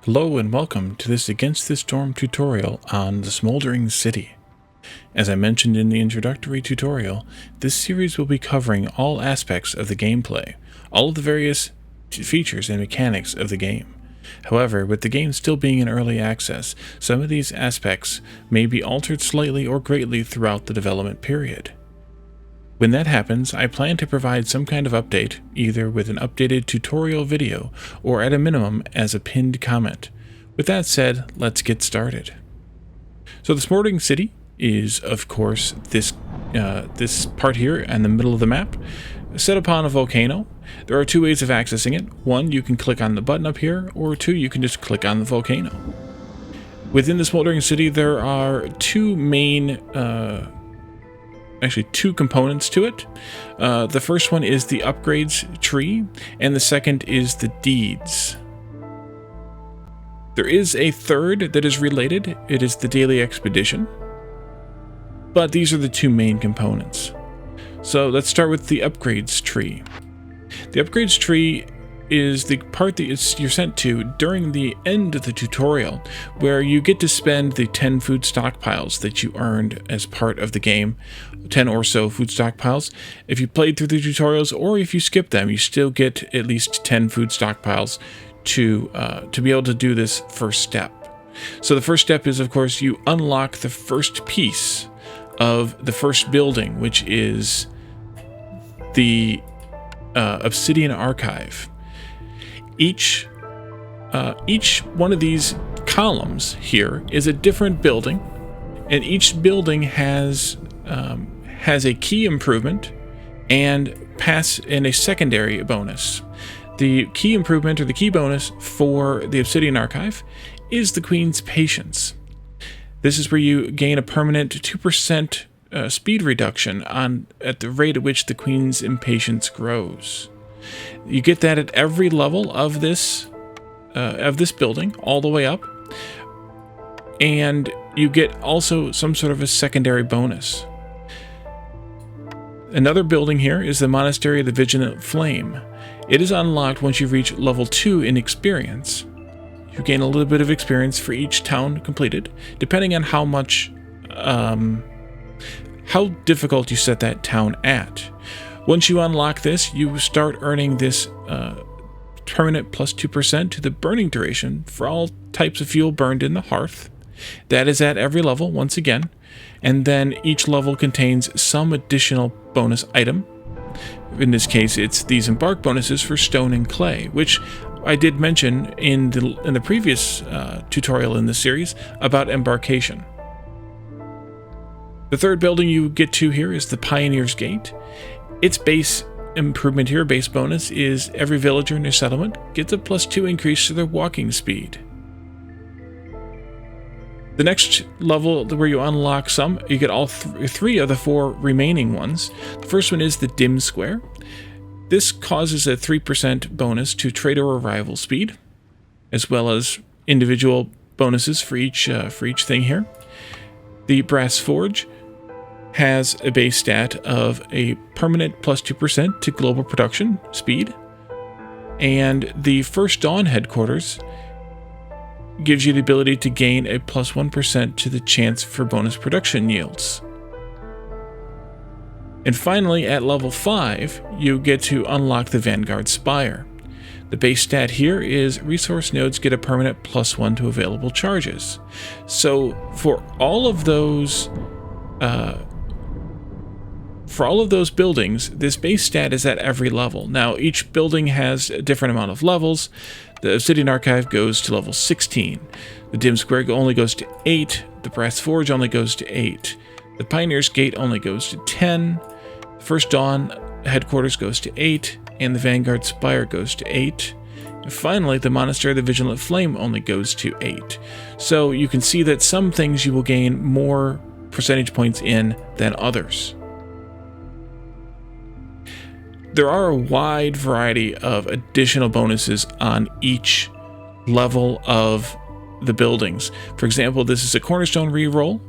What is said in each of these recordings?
Hello and welcome to this Against the Storm tutorial on the Smoldering City. As I mentioned in the introductory tutorial, this series will be covering all aspects of the gameplay, all of the various features and mechanics of the game. However, with the game still being in early access, some of these aspects may be altered slightly or greatly throughout the development period. When that happens, I plan to provide some kind of update, either with an updated tutorial video or at a minimum as a pinned comment. With that said, let's get started. So the Smoldering City is, of course, this part here in the middle of the map, set upon a volcano. There are two ways of accessing it. One, you can click on the button up here, or two, you can just click on the volcano. Within the Smoldering City, there are two main actually two components to it. The first one is the upgrades tree, and the second is the deeds. There is a third that is related. It is the daily expedition. But these are the two main components. So let's start with the upgrades tree. The upgrades tree is the part that you're sent to during the end of the tutorial, where you get to spend the 10 food stockpiles that you earned as part of the game, 10 or so food stockpiles. If you played through the tutorials or if you skip them, you still get at least 10 food stockpiles to be able to do this first step. So the first step is, of course, you unlock the first piece of the first building, which is the Obsidian Archive. Each one of these columns here is a different building, and each building has a key improvement and a secondary bonus. The key improvement or the key bonus for the Obsidian Archive is the Queen's Patience. This is where you gain a permanent 2% speed reduction at the rate at which the Queen's Impatience grows. You get that at every level of this building, all the way up, and you get also some sort of a secondary bonus. Another building here is the Monastery of the Vigilant Flame. It is unlocked once you reach level 2 in experience. You gain a little bit of experience for each town completed, depending on how difficult you set that town at. Once you unlock this, you start earning this permanent plus 2% to the burning duration for all types of fuel burned in the hearth. That is at every level, once again, and then each level contains some additional bonus item. In this case, it's these embark bonuses for stone and clay, which I did mention in the previous tutorial in this series about embarkation. The third building you get to here is the Pioneer's Gate. Its base improvement here, base bonus, is every villager in your settlement gets a +2 increase to their walking speed. The next level where you unlock you get all three of the four remaining ones. The first one is the Dim Square. This causes a 3% bonus to trader arrival speed, as well as individual bonuses for each thing here. The Brass Forge has a base stat of a permanent +2% to global production speed, and the First Dawn headquarters gives you the ability to gain a +1% to the chance for bonus production yields. And finally, at level 5, you get to unlock the Vanguard Spire. The base stat here is resource nodes get a permanent +1 to available charges. So for all of those buildings, this base stat is at every level. Now, each building has a different amount of levels. The Obsidian Archive goes to level 16. The Dim Square only goes to 8. The Brass Forge only goes to 8. The Pioneer's Gate only goes to 10. First Dawn headquarters goes to 8. And the Vanguard Spire goes to 8. And finally, the Monastery of the Vigilant Flame only goes to 8. So you can see that some things you will gain more percentage points in than others. There are a wide variety of additional bonuses on each level of the buildings. For example, this is a Cornerstone reroll.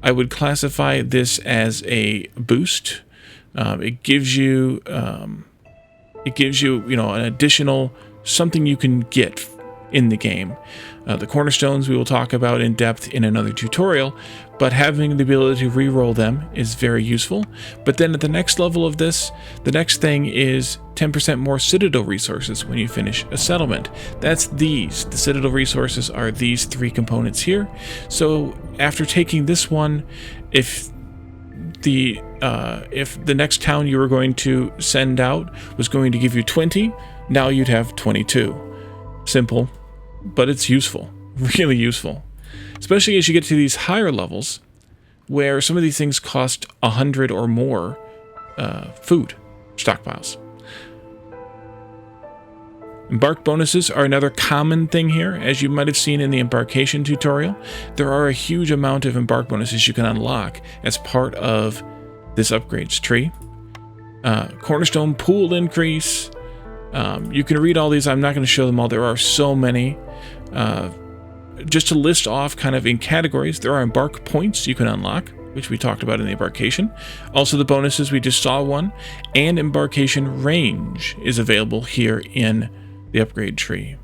I would classify this as a boost. It gives you, an additional something you can get in the game. The cornerstones we will talk about in depth in another tutorial, but having the ability to re-roll them is very useful. But then at the next level of this, the next thing is 10% more Citadel resources when you finish a settlement. That's these. The Citadel resources are these 3 components here. So after taking this one, if the next town you were going to send out was going to give you 20, now you'd have 22. Simple, but it's useful, really useful, especially as you get to these higher levels where some of these things cost 100 or more food stockpiles. Embark bonuses are another common thing here. As you might have seen in the embarkation tutorial, there are a huge amount of embark bonuses you can unlock as part of this upgrades tree. Cornerstone pool increase. You can read all these. I'm not going to show them all. There are so many. Just to list off kind of in categories, there are embark points you can unlock, which we talked about in the embarkation. Also the bonuses, we just saw one, and embarkation range is available here in the upgrade tree.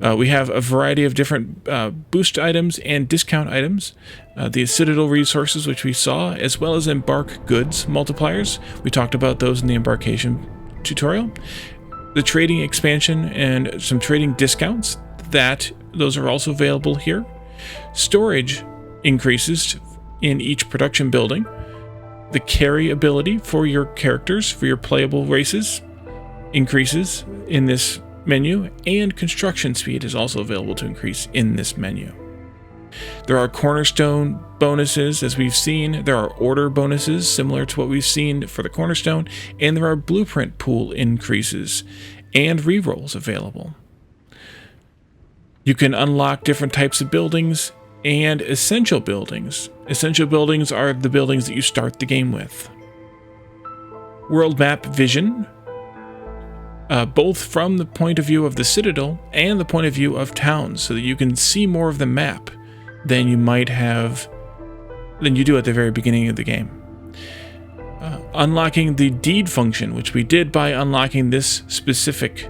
We have a variety of different boost items and discount items. The Citadel resources, which we saw, as well as embark goods multipliers. We talked about those in the embarkation tutorial. The trading expansion and some trading discounts, those are also available here. Storage increases in each production building. The carry ability for your characters, for your playable races, increases in this menu, and construction speed is also available to increase in this menu. There are cornerstone bonuses, as we've seen. There are order bonuses, similar to what we've seen for the cornerstone, and there are blueprint pool increases and rerolls available. You can unlock different types of buildings and essential buildings. Essential buildings are the buildings that you start the game with. World map vision, both from the point of view of the Citadel and the point of view of towns, so that you can see more of the map than you do at the very beginning of the game. Unlocking the deed function, which we did by unlocking this specific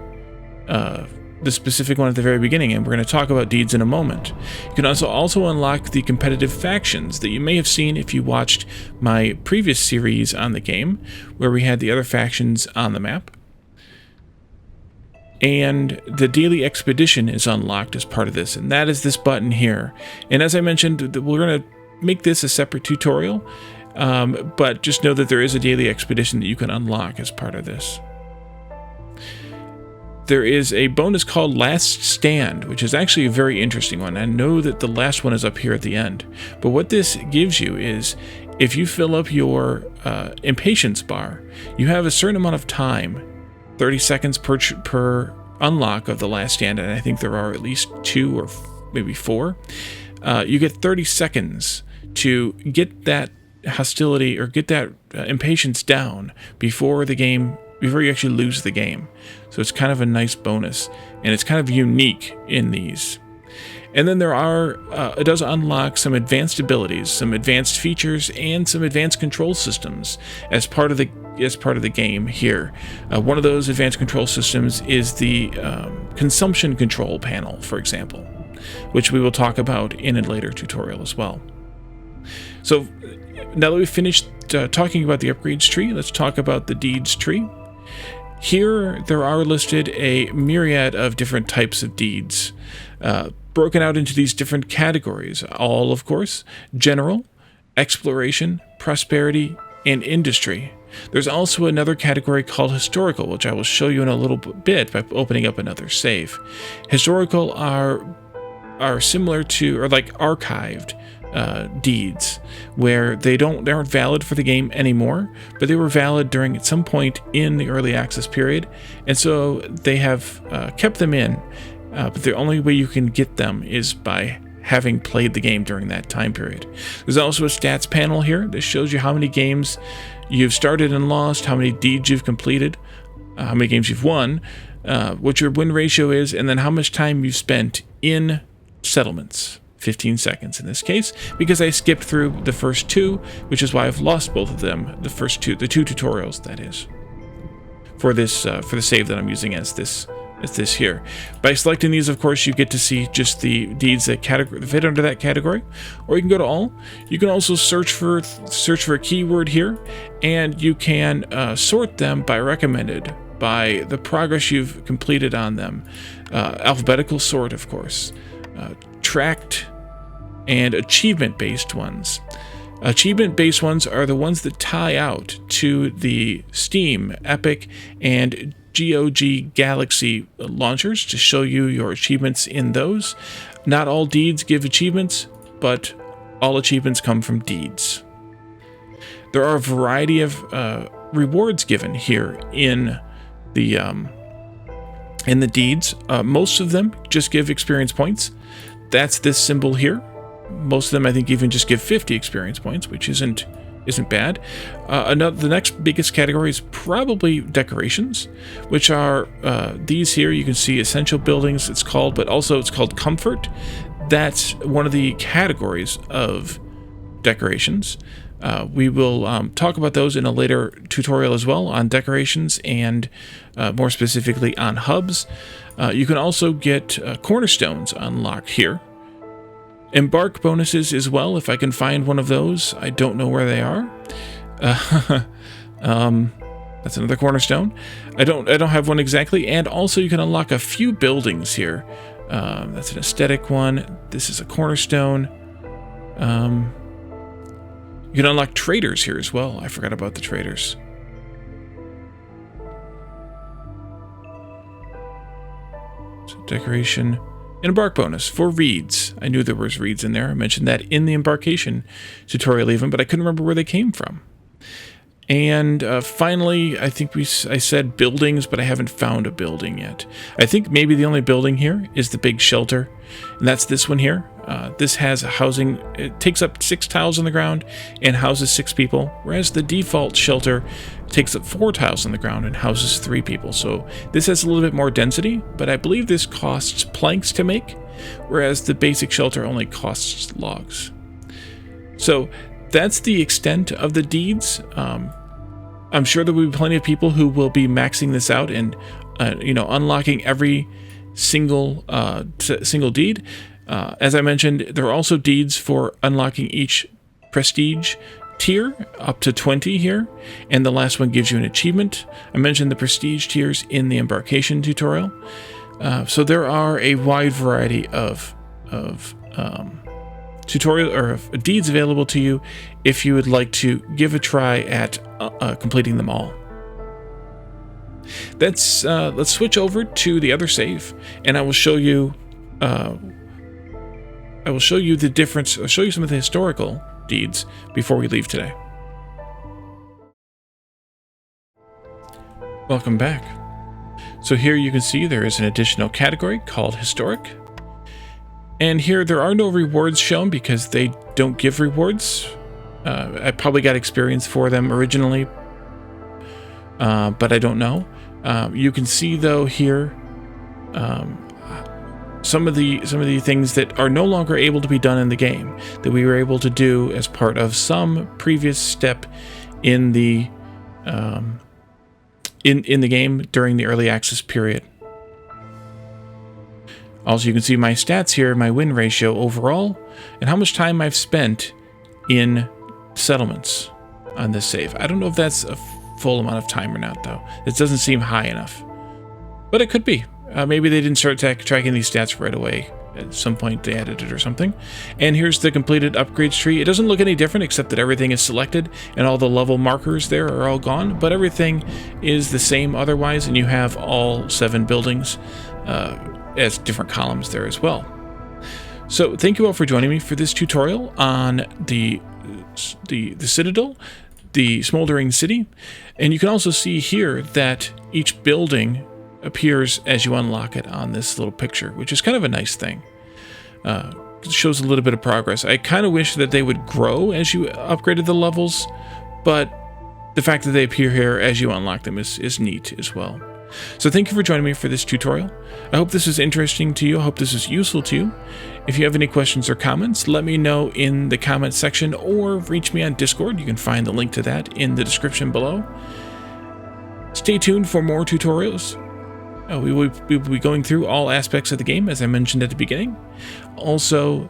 one at the very beginning, and we're going to talk about deeds in a moment. You can also unlock the competitive factions that you may have seen if you watched my previous series on the game, where we had the other factions on the map. And the daily expedition is unlocked as part of this, and that is this button here. And as I mentioned, we're going to make this a separate tutorial, but just know that there is a daily expedition that you can unlock as part of this. There is a bonus called Last Stand, which is actually a very interesting one. I know that the last one is up here at the end, but what this gives you is, if you fill up your impatience bar, you have a certain amount of time, 30 seconds per unlock of the Last Stand, and I think there are at least 2 or maybe 4. You get 30 seconds to get that hostility or get that impatience down before you actually lose the game. So it's kind of a nice bonus, and it's kind of unique in these. And then it does unlock some advanced abilities, some advanced features, and some advanced control systems as part of the game here. One of those advanced control systems is the consumption control panel, for example, which we will talk about in a later tutorial as well. So now that we've finished talking about the upgrades tree, let's talk about the deeds tree. Here, there are listed a myriad of different types of deeds, broken out into these different categories, all, of course, general, exploration, prosperity, and industry. There's also another category called historical, which I will show you in a little bit by opening up another save. Historical are similar to, or like archived deeds, where they aren't valid for the game anymore, but they were valid during at some point in the early access period, and so they have kept them in, but the only way you can get them is by having played the game during that time period. There's also a stats panel here that shows you how many games you've started and lost, how many deeds you've completed, how many games you've won, what your win ratio is, and then how much time you've spent in settlements. 15 seconds in this case, because I skipped through the first 2, which is why I've lost both of them, the two tutorials, that is, for the save that I'm using as this as this here. By selecting these, of course, you get to see just the deeds that fit under that category, or you can go to all. You can also search for a keyword here, and you can sort them by recommended, by the progress you've completed on them. Alphabetical sort, of course. Tracked and achievement-based ones. Achievement-based ones are the ones that tie out to the Steam, Epic, and GOG Galaxy launchers to show you your achievements in those. Not all deeds give achievements, but all achievements come from deeds. There are a variety of rewards given here in the deeds. Most of them just give experience points. That's this symbol here. Most of them, I think, even just give 50 experience points, which isn't bad. The next biggest category is probably decorations, which are these here. You can see essential buildings, it's called, but also it's called comfort. That's one of the categories of decorations. We will talk about those in a later tutorial as well, on decorations and more specifically on hubs. You can also get cornerstones unlocked here. Embark bonuses as well, if I can find one of those. I don't know where they are. That's another cornerstone. I don't have one exactly. And also you can unlock a few buildings here. That's an aesthetic one. This is a cornerstone. You can unlock traders here as well. I forgot about the traders. So decoration. An embark bonus for reeds. I knew there was reeds in there. I mentioned that in the embarkation tutorial even, but I couldn't remember where they came from. And finally, I think I said buildings, but I haven't found a building yet. I think maybe the only building here is the big shelter, and that's this one here. This has housing. It takes up 6 tiles on the ground and houses 6 people, whereas the default shelter takes up 4 tiles on the ground and houses 3 people. So this has a little bit more density, but I believe this costs planks to make, whereas the basic shelter only costs logs. So that's the extent of the deeds. I'm sure there will be plenty of people who will be maxing this out and unlocking every single deed. As I mentioned, there are also deeds for unlocking each prestige tier, up to 20 here, and the last one gives you an achievement. I mentioned the prestige tiers in the embarkation tutorial. So there are a wide variety of tutorial or deeds available to you if you would like to give a try at completing them all. Let's switch over to the other save, and I will show you the difference. I'll show you some of the historical deeds before we leave today. Welcome back. So here you can see there is an additional category called historic. And here there are no rewards shown because they don't give rewards. I probably got experience for them originally, but I don't know. You can see though here some of the things that are no longer able to be done in the game that we were able to do as part of some previous step in the in the game during the early access period. Also, you can see my stats here, my win ratio overall, and how much time I've spent in settlements on this save. I don't know if that's a full amount of time or not, though. It doesn't seem high enough. But it could be. Maybe they didn't start tracking these stats right away. At some point they added it or something. And here's the completed upgrades tree. It doesn't look any different except that everything is selected and all the level markers there are all gone, but everything is the same otherwise, and you have all 7 buildings as different columns there as well. So thank you all for joining me for this tutorial on the Citadel, the Smoldering City. And you can also see here that each building appears as you unlock it on this little picture, which is kind of a nice thing. It shows a little bit of progress. I kind of wish that they would grow as you upgraded the levels, but the fact that they appear here as you unlock them is neat as well. So thank you for joining me for this tutorial. I hope this is interesting to you. I hope this is useful to you. If you have any questions or comments, let me know in the comments section or reach me on Discord. You can find the link to that in the description below. Stay tuned for more tutorials. We will be going through all aspects of the game, as I mentioned at the beginning. Also,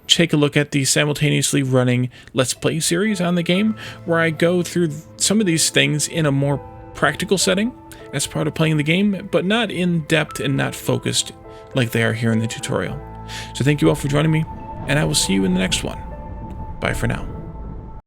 take a look at the simultaneously running Let's Play series on the game, where I go through some of these things in a more practical setting as part of playing the game, but not in depth and not focused like they are here in the tutorial. So thank you all for joining me, and I will see you in the next one. Bye for now.